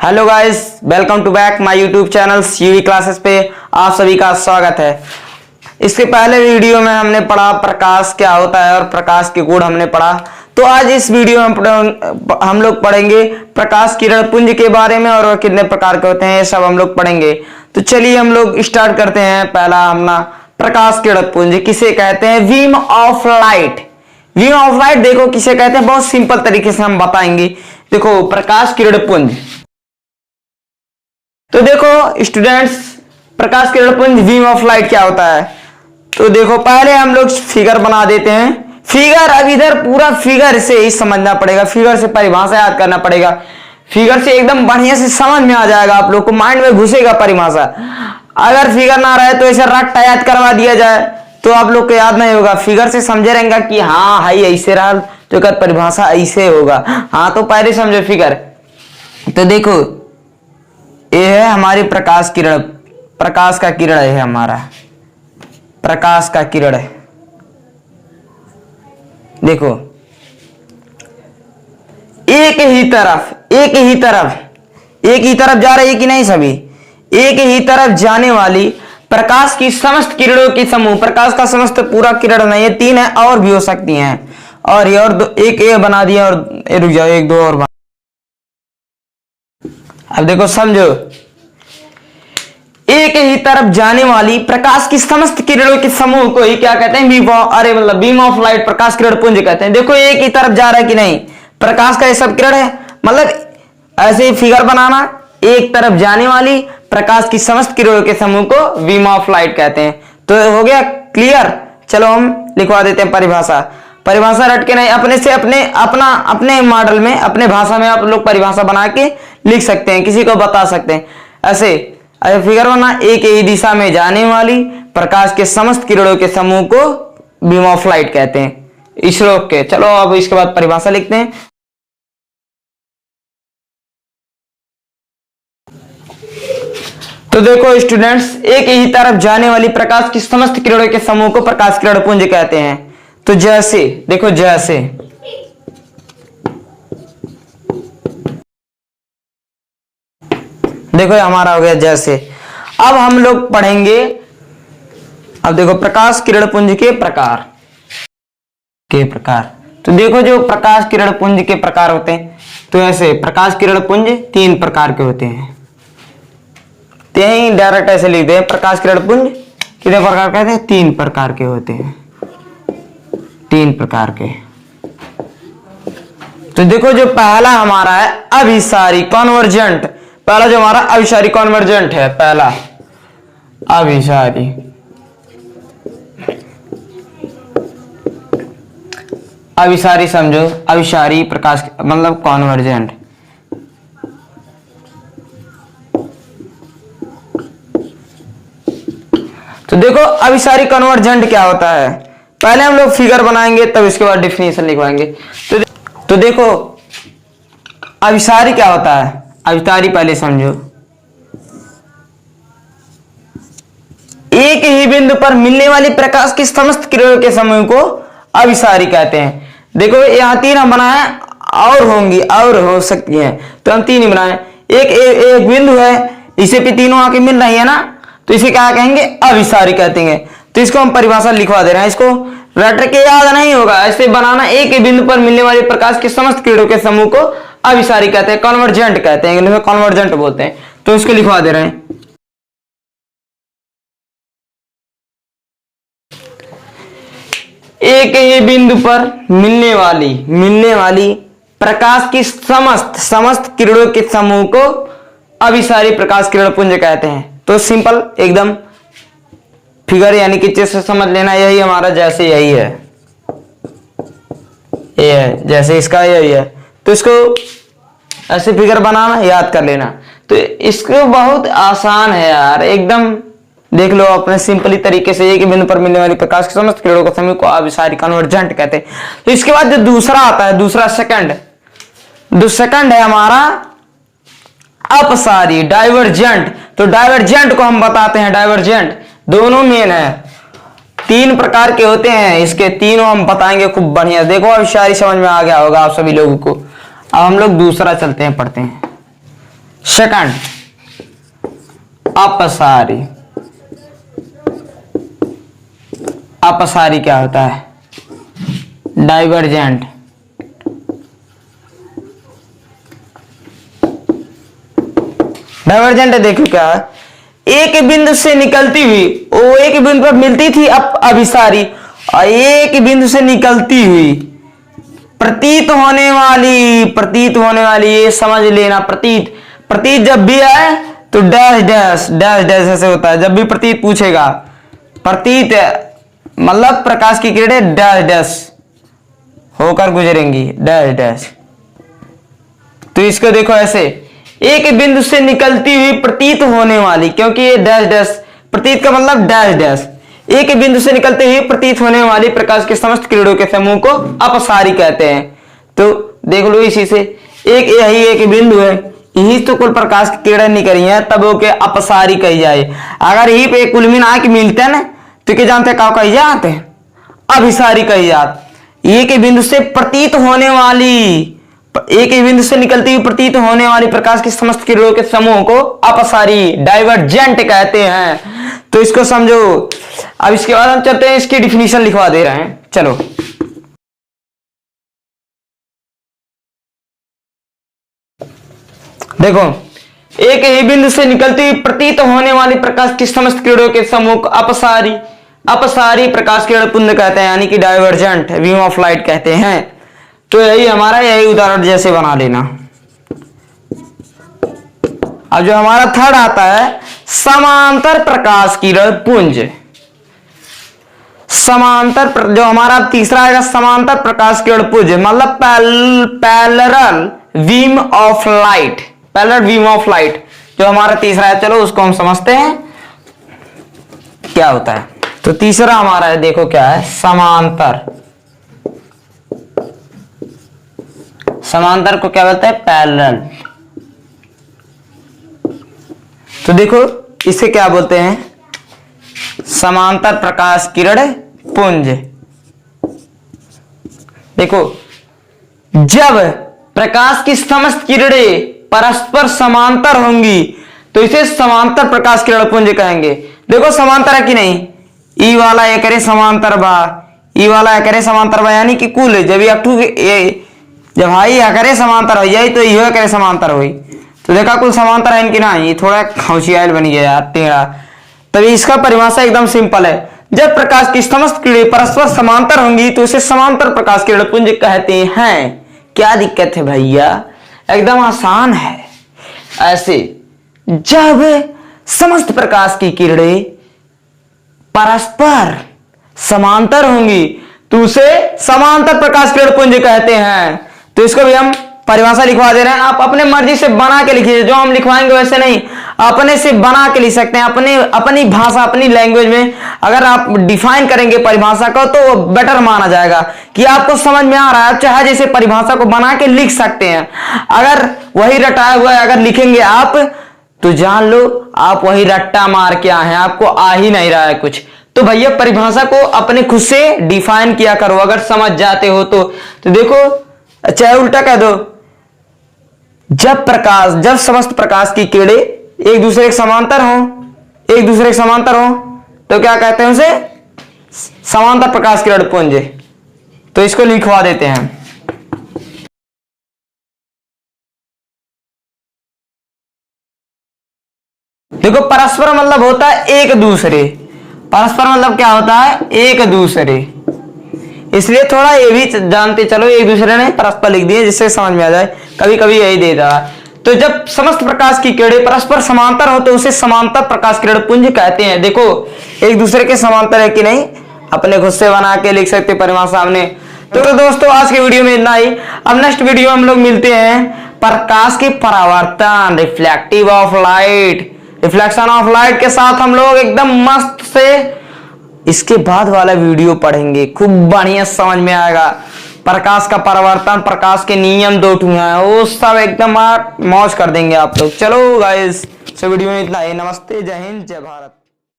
Hello guys, welcome to back my YouTube channel UV classes पे आप सभी का स्वागत है। इसके पहले वीडियो में हमने पढ़ा प्रकाश क्या होता है और प्रकाश के गुण हमने पढ़ा। तो आज इस वीडियो में हम लोग पढ़ेंगे प्रकाश किरण पुंज के बारे में और कितने प्रकार के होते हैं, ये सब हम लोग पढ़ेंगे। तो चलिए हम लोग स्टार्ट करते हैं। पहला अपना प्रकाश किरण पुंज किसे कहते हैं? Beam of light. Beam of light देखो किसे कहते हैं, बहुत सिंपल तरीके से हम बताएंगे। देखो प्रकाश किरण पुंज, तो देखो स्टूडेंट्स प्रकाश किरण पुंज बीम ऑफ लाइट क्या होता है। तो देखो पहले हम लोग फिगर बना देते हैं। फिगर अब इधर पूरा फिगर से ही समझना पड़ेगा, फिगर से परिभाषा याद करना पड़ेगा। फिगर से एकदम बढ़िया से समझ में आ जाएगा, आप लोग को माइंड में घुसेगा परिभाषा। अगर फिगर ना रहे तो ऐसे रट्टा याद करवा दिया जाए तो आप लोग को याद नहीं होगा। फिगर से समझे रहेंगे कि हाँ हाई ऐसे रहा तो कर परिभाषा ऐसे होगा। हाँ तो पहले समझो फिगर। तो देखो ये है हमारी प्रकाश किरण, प्रकाश का किरण है हमारा, प्रकाश का किरण है। देखो एक ही तरफ जा रही है कि नहीं सभी? एक ही तरफ जाने वाली प्रकाश की समस्त किरणों की समूह, प्रकाश का समस्त पूरा किरण नहीं है, तीन है और भी हो सकती हैं। और ये और दो, एक ये बना दिया और रुक जाओ, एक दो और बना। अब देखो समझो, एक ही तरफ जाने वाली प्रकाश की समस्त किरणों के समूह को ही क्या कहते हैं? बीम ऑफ लाइट, प्रकाश किरण पुंज कहते हैं। देखो एक ही तरफ जा रहा है कि नहीं, प्रकाश का ये सब किरण है, मतलब ऐसे फिगर बनाना। एक तरफ जाने वाली प्रकाश की समस्त किरणों के समूह को बीम ऑफ लाइट कहते हैं। तो हो गया क्लियर। चलो हम लिखवा देते हैं परिभाषा। परिभाषा रट के नहीं, अपने मॉडल में, अपने भाषा में आप लोग परिभाषा बना के लिख सकते हैं, किसी को बता सकते हैं। ऐसे फिगर बना, एक ही दिशा में जाने वाली प्रकाश के समस्त किरणों के समूह को बीम ऑफ लाइट कहते हैं, इस श्लोक के। चलो अब इसके बाद परिभाषा लिखते हैं। तो देखो स्टूडेंट्स, एक ही तरफ जाने वाली प्रकाश की समस्त किरणों के समूह को प्रकाश किरण पुंज कहते हैं। तो जैसे देखो, जैसे देखो हमारा हो गया जैसे। अब हम लोग पढ़ेंगे, अब देखो प्रकाश किरण पुंज के प्रकार। तो देखो जो प्रकाश किरण पुंज के प्रकार होते हैं, तो ऐसे प्रकाश किरण पुंज तीन प्रकार के होते हैं। तो यही डायरेक्ट ऐसे लिख दे, प्रकाश किरण पुंज कितने प्रकार कहते हैं? तीन प्रकार के होते हैं, तीन प्रकार के। तो देखो जो पहला हमारा है अभिसारी कॉन्वर्जेंट, पहला जो हमारा अभिसारी कॉन्वर्जेंट है, पहला अभिसारी। अभिसारी समझो, अभिसारी प्रकाश मतलब कॉन्वर्जेंट। तो देखो अभिसारी कन्वर्जेंट क्या होता है, पहले हम लोग फिगर बनाएंगे तब इसके बाद डिफिनेशन लिखवाएंगे। तो देखो अभिसारी क्या होता है, अभिसारी पहले समझो। एक ही बिंदु पर मिलने वाली प्रकाश की समस्त किरणों के समूह को अभिसारी कहते हैं। देखो यहां तीन हम बनाए, और होंगी और हो सकती हैं, तो हम तीन ही बनाए। एक बिंदु है, इसे पे तीनों आके मिल रही है ना, तो इसे क्या कहेंगे? अभिसारी कहते हैं। तो इसको हम परिभाषा लिखवा दे रहे हैं, इसको रट के याद नहीं होगा, ऐसे बनाना। एक ही बिंदु पर मिलने वाली प्रकाश के समस्त किरणों के समूह को अभिसारी कहते हैं, कन्वर्जेंट कहते हैं, इंग्लिश में कन्वर्जेंट बोलते हैं। तो इसको लिखवा दे रहे हैं। एक ही बिंदु पर मिलने वाली प्रकाश की समस्त किरणों के समूह को अभिसारी प्रकाश किरण पुंज कहते हैं। तो सिंपल एकदम फिगर यानी कि चीज से समझ लेना, यही हमारा जैसे यही है, ये है जैसे इसका यही है। तो इसको ऐसे फिगर बनाना, याद कर लेना। तो इसको बहुत आसान है यार, एकदम देख लो अपने सिंपली तरीके से। एक बिंदु पर मिलने वाली प्रकाश की समस्त किरणों के समूह को अभिसारी कन्वर्जेंट कहते हैं। तो इसके बाद जो दूसरा आता है, दूसरा सेकंड है हमारा अपसारी डाइवर्जेंट। तो डाइवर्जेंट को हम बताते हैं, डाइवर्जेंट दोनों मेन है, तीन प्रकार के होते हैं इसके, तीनों हम बताएंगे खूब बढ़िया। देखो अभिसारी समझ में आ गया होगा आप सभी लोगों को। अब हम लोग दूसरा चलते हैं, पढ़ते हैं। सेकंड अपसारी। अपसारी क्या होता है? डाइवर्जेंट। डाइवर्जेंट देखो क्या है, एक बिंदु से निकलती हुई, वो एक बिंदु पर मिलती थी अभिसारी, और एक बिंदु से निकलती हुई प्रतीत होने वाली, ये समझ लेना। प्रतीत जब भी आए तो डैश डैश डैश डैश ऐसे होता है। जब भी प्रतीत पूछेगा, प्रतीत मतलब प्रकाश की किरणें डैश डैश होकर गुजरेंगी, डैश डैश। तो इसको देखो ऐसे, एक बिंदु से निकलती हुई प्रतीत होने वाली, क्योंकि ये डैश डैश, प्रतीत का मतलब डैश डैश, एक बिंदु से निकलते हुए प्रतीत होने वाली प्रकाश के समस्त किरणों के समूह को अपसारी कहते हैं। तो देख लो, इसी से यही एक बिंदु है, यही तो कुल प्रकाश की किरण निकली है, तब वो के अपसारी कही जाए। अगर यही पे कुल मिला के मिलते हैं ना, तो क्या जानते हैं, क्या कही जाते हैं? अभिसारी कही जाती। एक बिंदु से प्रतीत होने वाली, एक ही बिंदु से निकलती हुई प्रतीत होने वाली प्रकाश की समस्त किरणों के समूह को अपसारी, डाइवर्जेंट कहते हैं। तो इसको समझो। अब इसके बाद हम चलते हैं, इसकी डिफिनीशन लिखवा दे रहे हैं, चलो। देखो, एक ही बिंदु से निकलती हुई प्रतीत होने वाली प्रकाश की समस्त किरणों के समूह को अपसारी प्रकाश किरण पुंज कहते हैं, यानी कि डाइवर्जेंट बीम ऑफ लाइट कहते हैं। तो यही हमारा, यही उदाहरण जैसे बना लेना। अब जो हमारा थर्ड आता है, समांतर प्रकाश किरण पुंज। जो हमारा तीसरा आएगा, समांतर प्रकाश किरण पुंज मतलब parallel beam of light. Parallel beam of light जो हमारा तीसरा है, चलो उसको हम समझते हैं क्या होता है। तो तीसरा हमारा है, देखो क्या है, समांतर। समांतर को क्या बोलते हैं? पैरेलल। तो देखो इसे क्या बोलते हैं? समांतर प्रकाश किरण पुंज। देखो, जब प्रकाश की समस्त किरणें परस्पर समांतर होंगी तो इसे समांतर प्रकाश किरण पुंज कहेंगे। देखो समांतर है कि नहीं, ई वाला ये करे समांतर बा, ई वाला ये करे समांतर बा, यानी कि कुल जब जब हाई करे समांतर हो जाए तो यह करे समांतर हुई। तो देखा कुल समांतर है इनकी ना, ये थोड़ा खौशियाल बन गया यार, टेढ़ा। तभी इसका परिभाषा एकदम सिंपल है, जब प्रकाश की समस्त किरणें परस्पर समांतर होंगी तो इसे समांतर प्रकाश किरण पुंज कहते हैं। क्या दिक्कत है भैया, एकदम आसान है। ऐसे जब समस्त प्रकाश की किरणें परस्पर समांतर होंगी तो उसे समांतर प्रकाश किरण पुंज कहते हैं। तो इसको भी हम परिभाषा लिखवा दे रहे हैं, आप अपने मर्जी से बना के लिखिए, जो हम लिखवाएंगे वैसे नहीं, अपने से बना के लिख सकते हैं, अपनी भाषा, अपनी लैंग्वेज में। अगर आप डिफाइन करेंगे परिभाषा को तो वो बेटर माना जाएगा कि आपको समझ में आ रहा है। चाहे जैसे परिभाषा को बना के लिख सकते हैं, अगर वही रटाया हुआ है अगर लिखेंगे आप तो जान लो आप वही रट्टा मार के आए हैं, आपको आ ही नहीं रहा है कुछ। तो भैया परिभाषा को अपने खुद से डिफाइन किया करो अगर समझ जाते हो तो देखो, चाहे उल्टा कह दो, जब समस्त प्रकाश की किरणें एक दूसरे के समांतर हो तो क्या कहते हैं उसे? समांतर प्रकाश किरण पुंज। तो इसको लिखवा देते हैं। देखो परस्पर मतलब होता है एक दूसरे, परस्पर मतलब क्या होता है? एक दूसरे। इसलिए थोड़ा ये भी जानते चलो, एक दूसरे ने परस्पर लिख दिए जिससे समझ में आ जाए, कभी कभी यही देता है। तो जब समस्त प्रकाश की किरणें परस्पर समांतर हो तो उसे समांतर प्रकाश किरण पुंज कहते हैं। देखो एक दूसरे के समांतर है कि नहीं, अपने खुद से बना के लिख सकते परिभाषा सामने। तो दोस्तों आज के वीडियो में इतना ही। अब नेक्स्ट वीडियो हम लोग मिलते हैं प्रकाश के परावर्तन, reflective of light, reflection of light के साथ हम लोग एकदम मस्त से इसके बाद वाला वीडियो पढ़ेंगे, खूब बढ़िया समझ में आएगा। प्रकाश का परावर्तन, प्रकाश के नियम 2 हैं, वो सब एकदम मौज कर देंगे आप लोग। चलो गाइस, वीडियो में इतना ही। नमस्ते, जय हिंद, जय भारत।